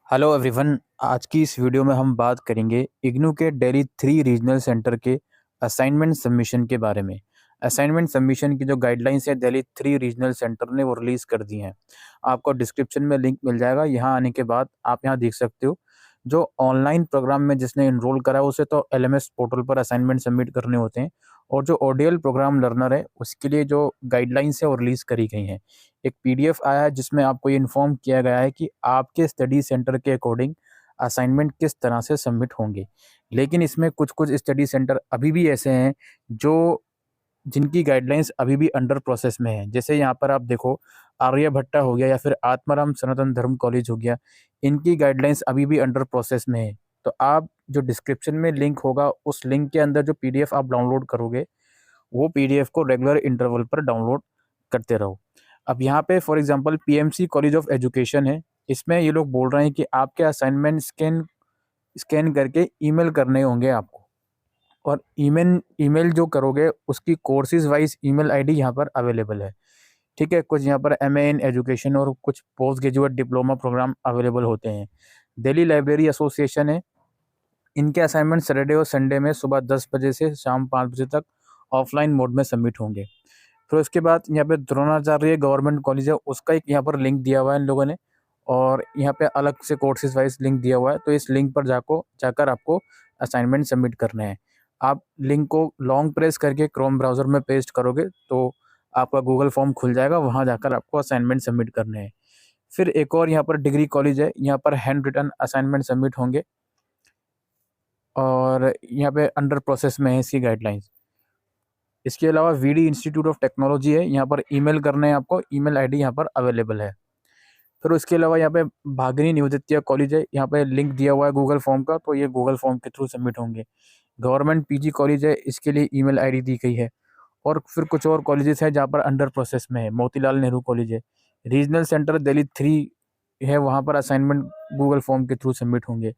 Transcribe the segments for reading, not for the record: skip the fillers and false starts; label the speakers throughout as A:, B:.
A: Hello everyone. आज की इस वीडियो में हम बात करेंगे इग्नू के दिल्ली 3 रीजनल सेंटर के असाइनमेंट सबमिशन के बारे में। असाइनमेंट सबमिशन की जो गाइडलाइंस है दिल्ली 3 रीजनल सेंटर ने वो रिलीज़ कर दी हैं। आपको डिस्क्रिप्शन में लिंक मिल जाएगा। यहाँ आने के बाद आप यहाँ देख सकते हो। जो ऑनलाइन प्रोग्राम में जिसने एनरोल करा है उसे तो एलएमएस पोर्टल पर असाइनमेंट सबमिट करने होते हैं, और जो ओडीएल प्रोग्राम लर्नर है उसके लिए जो गाइडलाइंस है वो रिलीज़ करी गई हैं। एक पीडीएफ आया है जिसमें आपको ये इन्फॉर्म किया गया है कि आपके स्टडी सेंटर के अकॉर्डिंग असाइनमेंट किस तरह से सबमिट होंगे। लेकिन इसमें कुछ-कुछ स्टडी सेंटर अभी भी ऐसे हैं जो जिनकी गाइडलाइंस अभी भी अंडर प्रोसेस में है। जैसे यहाँ पर आप देखो, आर्यभट्टा हो गया या फिर आत्माराम सनातन धर्म कॉलेज हो गया, इनकी गाइडलाइंस अभी भी अंडर प्रोसेस में है। तो आप जो डिस्क्रिप्शन में लिंक होगा उस लिंक के अंदर जो पीडीएफ आप डाउनलोड करोगे, वो पीडीएफ को रेगुलर इंटरवल पर डाउनलोड करते रहो। अब यहाँ पे for example PMC college of education है, इसमें ये लोग बोल रहे हैं कि आपके असाइनमेंट स्कैन स्कैन करके ईमेल करने होंगे आपको, और ईमेल ईमेल जो करोगे उसकी कोर्सेज वाइज ईमेल आईडी यहाँ पर अवेलेबल है। ठीक है, कुछ यहाँ पर एमए इन एजुकेशन और कुछ post graduate diploma program available होते हैं। दिल्ली लाइब्रेरी एसोसिएशन है, इनके असाइनमेंट सैटरडे और संडे में सुबह 10 बजे से शाम 5 बजे तक ऑफलाइन मोड में सबमिट होंगे। फिर उसके बाद यहाँ पे द्रोणाचार्य गवर्नमेंट कॉलेज है, उसका एक यहाँ पर लिंक दिया हुआ है इन लोगों ने, और यहाँ पे अलग से कोर्सेज वाइज लिंक दिया हुआ है। तो इस लिंक पर जाकर आपको असाइनमेंट सबमिट करने हैं। आप लिंक को लॉन्ग प्रेस करके क्रोम ब्राउज़र में पेस्ट करोगे तो आपका गूगल फॉर्म खुल जाएगा, वहाँ जाकर आपको असाइनमेंट सबमिट करने हैं। फिर एक और यहाँ पर डिग्री कॉलेज है, यहाँ पर हैंड रिटन असाइनमेंट सबमिट होंगे, और यहाँ पे अंडर प्रोसेस में है इसकी गाइडलाइंस। इसके अलावा वीडी इंस्टीट्यूट ऑफ टेक्नोलॉजी है, यहाँ पर ईमेल करना है आपको, ईमेल आईडी यहाँ पर अवेलेबल है। फिर उसके अलावा यहाँ पे भागनी नियोजित कॉलेज है, यहाँ पे लिंक दिया हुआ है गूगल फॉर्म का, तो ये गूगल फॉर्म के थ्रू सबमिट होंगे। गवर्नमेंट पीजी कॉलेज है, इसके लिए ईमेल आईडी दी गई है। और फिर कुछ और कॉलेजेस हैं जहाँ पर अंडर प्रोसेस में है। मोतीलाल नेहरू कॉलेज है, रीजनल सेंटर दिल्ली 3 है, वहाँ पर असाइनमेंट गूगल फॉर्म के थ्रू सबमिट होंगे।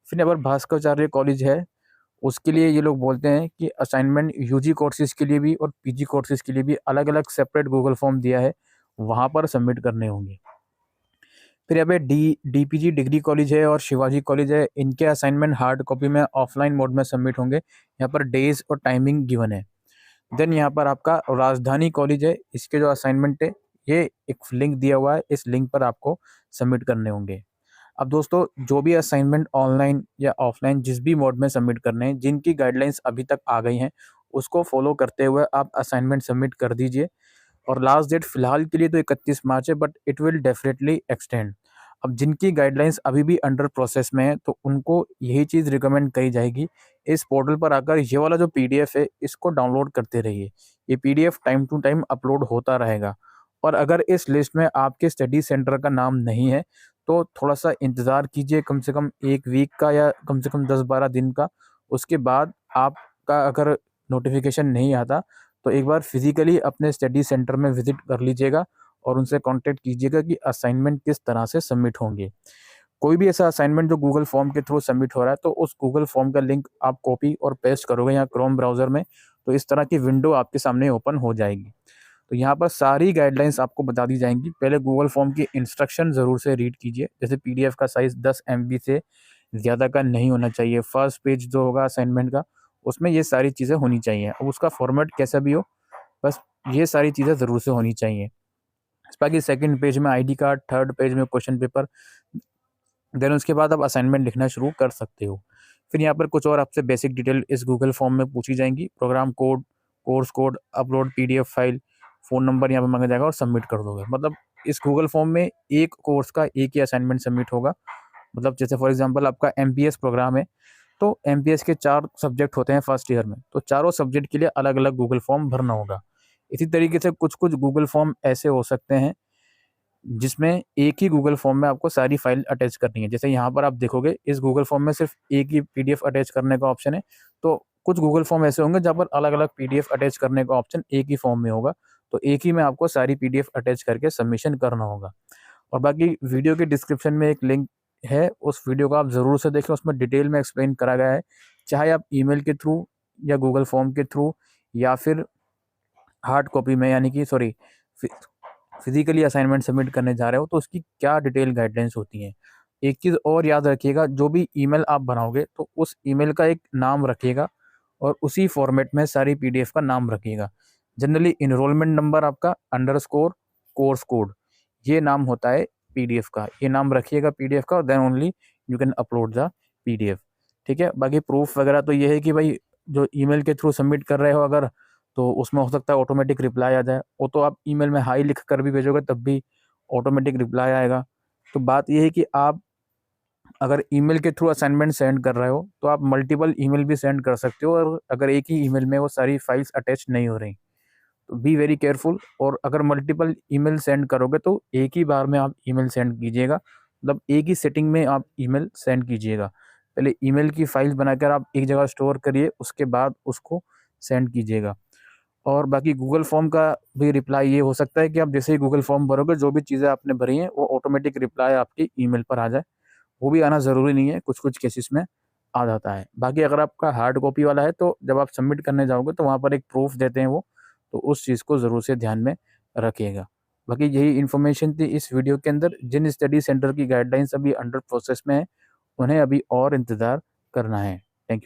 A: फिर यहाँ पर भास्कराचार्य कॉलेज है, उसके लिए ये लोग बोलते हैं कि असाइनमेंट यूजी कोर्सेज के लिए भी और पीजी कोर्सेज के लिए भी अलग अलग सेपरेट गूगल फॉर्म दिया है, वहाँ पर सबमिट करने होंगे। फिर यहाँ पे डीपीजी डिग्री कॉलेज है और शिवाजी कॉलेज है, इनके असाइनमेंट हार्ड कॉपी में ऑफलाइन मोड में सबमिट होंगे। यहाँ पर डेज और टाइमिंग गिवन है। देन यहाँ पर आपका राजधानी कॉलेज है, इसके जो असाइनमेंट है ये एक लिंक दिया हुआ है, इस लिंक पर आपको सबमिट करने होंगे। अब दोस्तों, जो भी असाइनमेंट ऑनलाइन या ऑफलाइन जिस भी मोड में सबमिट करने हैं, जिनकी गाइडलाइंस अभी तक आ गई हैं, उसको फॉलो करते हुए आप असाइनमेंट सबमिट कर दीजिए। और लास्ट डेट फिलहाल के लिए तो 31 मार्च है, but it will definitely extend. अब जिनकी गाइडलाइंस अभी भी अंडर प्रोसेस में है तो उनको यही चीज़ रिकमेंड करी जाएगी, इस पोर्टल पर आकर ये वाला जो पीडीएफ है इसको डाउनलोड करते रहिए। ये PDF time to time upload होता रहेगा। और अगर इस लिस्ट में आपके स्टडी सेंटर का नाम नहीं है तो थोड़ा सा इंतज़ार कीजिए, कम से कम 1 वीक का या कम से कम 10-12 दिन का। उसके बाद आपका अगर नोटिफिकेशन नहीं आता तो एक बार फिजिकली अपने स्टडी सेंटर में विजिट कर लीजिएगा और उनसे कांटेक्ट कीजिएगा कि असाइनमेंट किस तरह से सबमिट होंगे। कोई भी ऐसा असाइनमेंट जो गूगल फॉर्म के थ्रू सबमिट हो रहा है तो उस गूगल फॉर्म का लिंक आप कॉपी और पेस्ट करोगे यहाँ क्रोम ब्राउज़र में, तो इस तरह की विंडो आपके सामने ओपन हो जाएगी। तो यहाँ पर सारी गाइडलाइंस आपको बता दी जाएंगी। पहले गूगल फॉर्म की इंस्ट्रक्शन ज़रूर से रीड कीजिए। जैसे पीडीएफ का साइज़ 10 MB से ज़्यादा का नहीं होना चाहिए। फर्स्ट पेज जो होगा असाइनमेंट का, उसमें ये सारी चीज़ें होनी चाहिए। अब उसका फॉर्मेट कैसा भी हो, बस ये सारी चीज़ें ज़रूर से होनी चाहिए। बाकी सेकंड पेज में आईडी कार्ड, थर्ड पेज में क्वेश्चन पेपर, देन उसके बाद आप असाइनमेंट लिखना शुरू कर सकते हो। फिर यहाँ पर कुछ और आपसे बेसिक डिटेल इस गूगल फॉर्म में पूछी जाएंगी। Program code, course code, upload PDF file, phone number यहाँ पर मांगा जाएगा और सबमिट कर दोगे। मतलब इस गूगल फॉर्म में एक कोर्स का एक ही असाइनमेंट सबमिट होगा। मतलब जैसे फॉर एग्जांपल आपका एमपीएस प्रोग्राम है, तो एमपीएस के 4 सब्जेक्ट होते हैं फर्स्ट ईयर में, तो चारों सब्जेक्ट के लिए अलग अलग गूगल फॉर्म भरना होगा। इसी तरीके से कुछ कुछ गूगल फॉर्म ऐसे हो सकते हैं जिसमें एक ही गूगल फॉर्म में आपको सारी फाइल अटैच करनी है। जैसे यहाँ पर आप देखोगे इस गूगल फॉर्म में सिर्फ एक ही पीडीएफ अटैच करने का ऑप्शन है। तो कुछ गूगल फॉर्म ऐसे होंगे जहाँ पर अलग अलग पीडीएफ अटैच करने का ऑप्शन एक ही फॉर्म में होगा। तो एक ही में आपको सारी पीडीएफ अटैच करके सबमिशन करना होगा। और बाकी वीडियो के डिस्क्रिप्शन में एक लिंक है, उस वीडियो को आप ज़रूर से देखें, उसमें डिटेल में एक्सप्लेन करा गया है। चाहे आप ईमेल के थ्रू या गूगल फॉर्म के थ्रू या फिर हार्ड कॉपी में, यानी कि सॉरी, फिजिकली असाइनमेंट सबमिट करने जा रहे हो तो उसकी क्या डिटेल गाइडलाइंस होती हैं, एक चीज़ और याद रखिएगा, जो भी ईमेल आप बनाओगे तो उस ईमेल का एक नाम रखिएगा और उसी फॉर्मेट में सारी पीडीएफ का नाम रखिएगा। जनरली इनरोलमेंट नंबर आपका अंडरस्कोर कोर्स कोड, ये नाम होता है पीडीएफ का। ये नाम रखिएगा पीडीएफ का, then only you can upload the PDF. ठीक है। बाकी प्रूफ वगैरह तो ये है कि भाई जो ईमेल के थ्रू सबमिट कर रहे हो अगर, तो उसमें हो सकता है ऑटोमेटिक रिप्लाई आ जाए। वो तो आप ईमेल में हाई लिख कर भी भेजोगे तब भी ऑटोमेटिक रिप्लाई आएगा। तो बात ये है कि आप अगर ईमेल के थ्रू असाइनमेंट सेंड कर रहे हो तो आप मल्टीपल ईमेल भी सेंड कर सकते हो, और अगर एक ही ईमेल में वो सारी फाइल्स अटैच नहीं हो रही तो बी वेरी केयरफुल। और अगर मल्टीपल ईमेल सेंड करोगे तो एक ही बार में आप ईमेल सेंड कीजिएगा, मतलब एक ही सेटिंग में आप ईमेल सेंड कीजिएगा। पहले ईमेल की फाइल्स बनाकर आप एक जगह स्टोर करिए, उसके बाद उसको सेंड कीजिएगा। और बाकी गूगल फॉर्म का भी रिप्लाई ये हो सकता है कि आप जैसे ही गूगल फॉर्म भरोगे, जो भी चीज़ें आपने भरी हैं वो ऑटोमेटिक रिप्लाई आपकी ईमेल पर आ जाए। वो भी आना ज़रूरी नहीं है, कुछ कुछ केसेस में आ जाता है। बाकी अगर आपका हार्ड कॉपी वाला है तो जब आप सबमिट करने जाओगे तो वहाँ पर एक प्रूफ देते हैं वो, तो उस चीज़ को ज़रूर से ध्यान में रखिएगा। बाकी यही इन्फॉर्मेशन थी इस वीडियो के अंदर। जिन स्टडी सेंटर की गाइडलाइंस अभी अंडर प्रोसेस में है, उन्हें अभी और इंतज़ार करना है। Thank you.